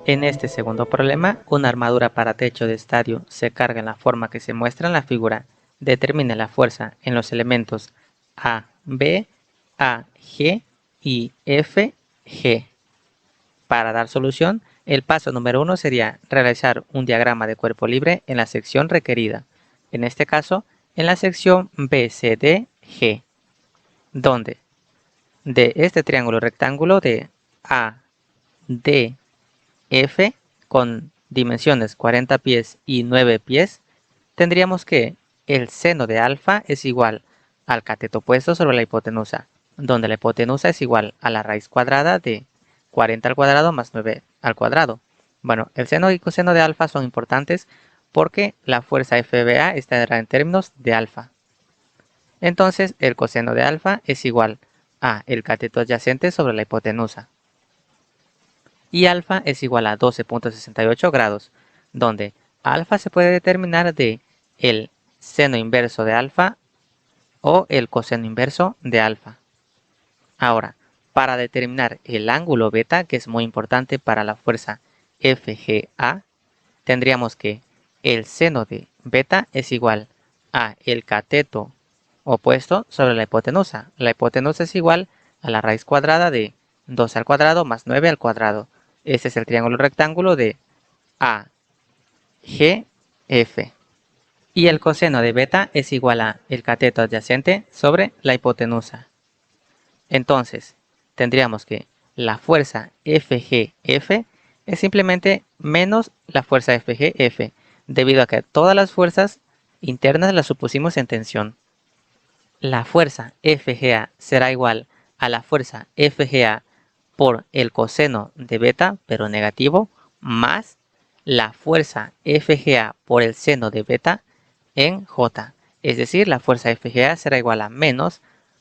En este segundo problema, una armadura para techo de estadio se carga en la forma que se muestra en la figura. Determine la fuerza en los elementos A, B, A, G y F, G. Para dar solución, el paso número 1 sería realizar un diagrama de cuerpo libre en la sección requerida. En este caso, en la sección BCDG, donde de este triángulo rectángulo de A, D, F con dimensiones 40 pies y 9 pies, tendríamos que el seno de alfa es igual al cateto opuesto sobre la hipotenusa, donde la hipotenusa es igual a la raíz cuadrada de 40 al cuadrado más 9 al cuadrado. Bueno, el seno y coseno de alfa son importantes porque la fuerza FBA estará en términos de alfa. Entonces, el coseno de alfa es igual a el cateto adyacente sobre la hipotenusa. Y alfa es igual a 12.68 grados, donde alfa se puede determinar de el seno inverso de alfa o el coseno inverso de alfa. Ahora, para determinar el ángulo beta, que es muy importante para la fuerza FGA, tendríamos que el seno de beta es igual a el cateto opuesto sobre la hipotenusa. La hipotenusa es igual a la raíz cuadrada de 12 al cuadrado más 9 al cuadrado. Este es el triángulo rectángulo de AGF. Y el coseno de beta es igual a el cateto adyacente sobre la hipotenusa. Entonces, tendríamos que la fuerza FGF es simplemente menos la fuerza FGF, debido a que todas las fuerzas internas las supusimos en tensión. La fuerza FGA será igual a la fuerza FGA por el coseno de beta, pero negativo, más la fuerza FGA por el seno de beta en J. Es decir, la fuerza FGA será igual a menos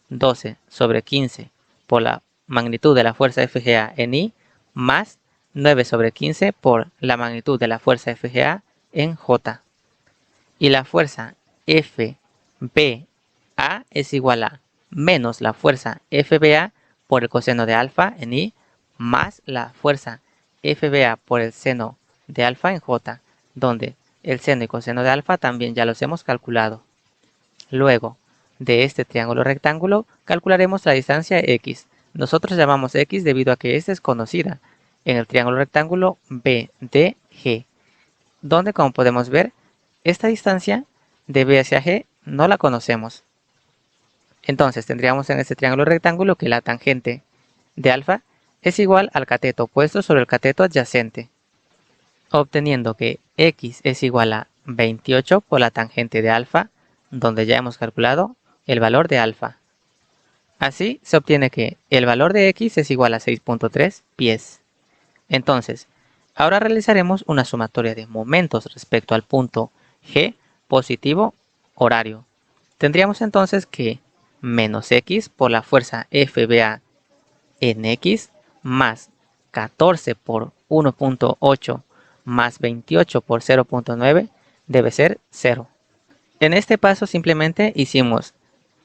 12 sobre 15 por la magnitud de la fuerza FGA en I, más 9 sobre 15 por la magnitud de la fuerza FGA en J. Y la fuerza FBA es igual a menos la fuerza FBA por el coseno de alfa en I, más la fuerza FBA por el seno de alfa en J, donde el seno y coseno de alfa también ya los hemos calculado. Luego, de este triángulo rectángulo, calcularemos la distancia X. Nosotros llamamos X debido a que esta es conocida en el triángulo rectángulo BDG, donde, como podemos ver, esta distancia de B hacia G no la conocemos. Entonces tendríamos en este triángulo rectángulo que la tangente de alfa es igual al cateto opuesto sobre el cateto adyacente, obteniendo que X es igual a 28 por la tangente de alfa, donde ya hemos calculado el valor de alfa. Así se obtiene que el valor de X es igual a 6.3 pies. Entonces, ahora realizaremos una sumatoria de momentos respecto al punto G positivo horario. Tendríamos entonces que menos X por la fuerza FBA en X más 14 por 1.8 más 28 por 0.9 debe ser 0. En este paso simplemente hicimos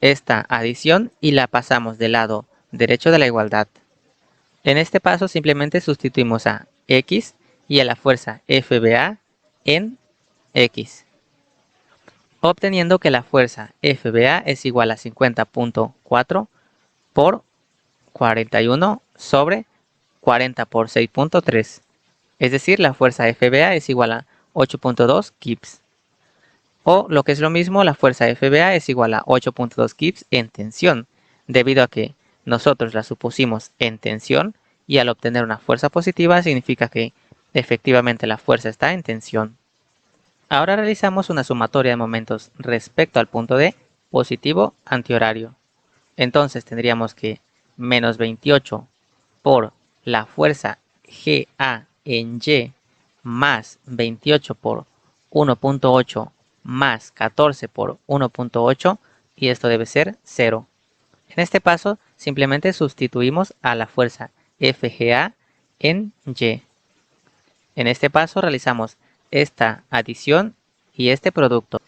esta adición y la pasamos del lado derecho de la igualdad. En este paso simplemente sustituimos a X y a la fuerza FBA en X, obteniendo que la fuerza FBA es igual a 50.4 por 41 sobre 40 por 6.3. Es decir, la fuerza FBA es igual a 8.2 kips. O lo que es lo mismo, la fuerza FBA es igual a 8.2 kips en tensión, debido a que nosotros la supusimos en tensión y al obtener una fuerza positiva significa que efectivamente la fuerza está en tensión. Ahora realizamos una sumatoria de momentos respecto al punto D positivo antihorario. Entonces tendríamos que menos 28 por la fuerza GA en Y más 28 por 1.8 más 14 por 1.8 y esto debe ser 0. En este paso simplemente sustituimos a la fuerza FGA en Y. En este paso realizamos esta adición y este producto.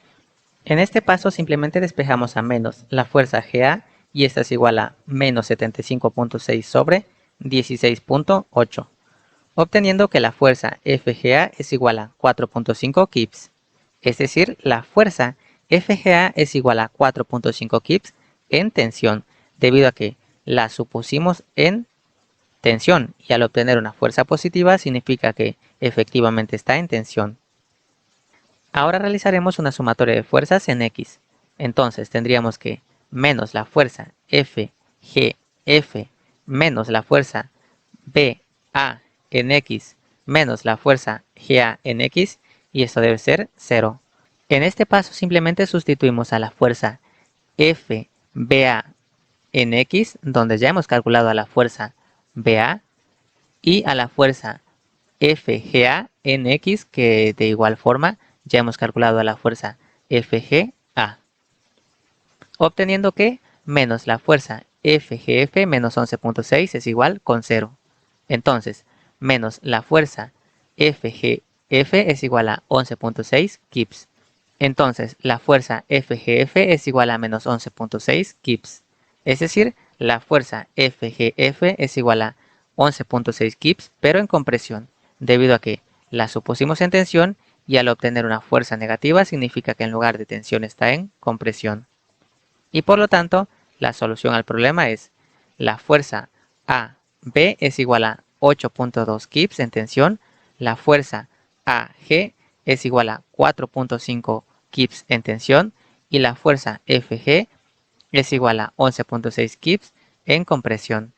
En este paso simplemente despejamos a menos la fuerza GA y esta es igual a menos 75.6 sobre 16.8. obteniendo que la fuerza FGA es igual a 4.5 kips. Es decir, la fuerza FGA es igual a 4.5 kips en tensión, debido a que la supusimos en tensión, y al obtener una fuerza positiva significa que efectivamente está en tensión. Ahora realizaremos una sumatoria de fuerzas en X. Entonces tendríamos que menos la fuerza FGF menos la fuerza BA en X menos la fuerza GA en X, y esto debe ser 0. En este paso simplemente sustituimos a la fuerza FBA en X, donde ya hemos calculado a la fuerza BA, y a la fuerza FGA en X, que de igual forma ya hemos calculado a la fuerza FGA, obteniendo que menos la fuerza FGF menos 11.6 es igual con 0. Entonces, menos la fuerza FGF es igual a 11.6 kips. Entonces, la fuerza FGF es igual a menos 11.6 kips. Es decir, la fuerza FGF es igual a 11.6 kips, pero en compresión, debido a que la supusimos en tensión, y al obtener una fuerza negativa significa que en lugar de tensión está en compresión. Y por lo tanto, la solución al problema es la fuerza AB es igual a 8.2 kips en tensión, la fuerza AG es igual a 4.5 kips en tensión, y la fuerza FG es igual a 11.6 kips en compresión.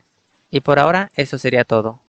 Y por ahora eso sería todo.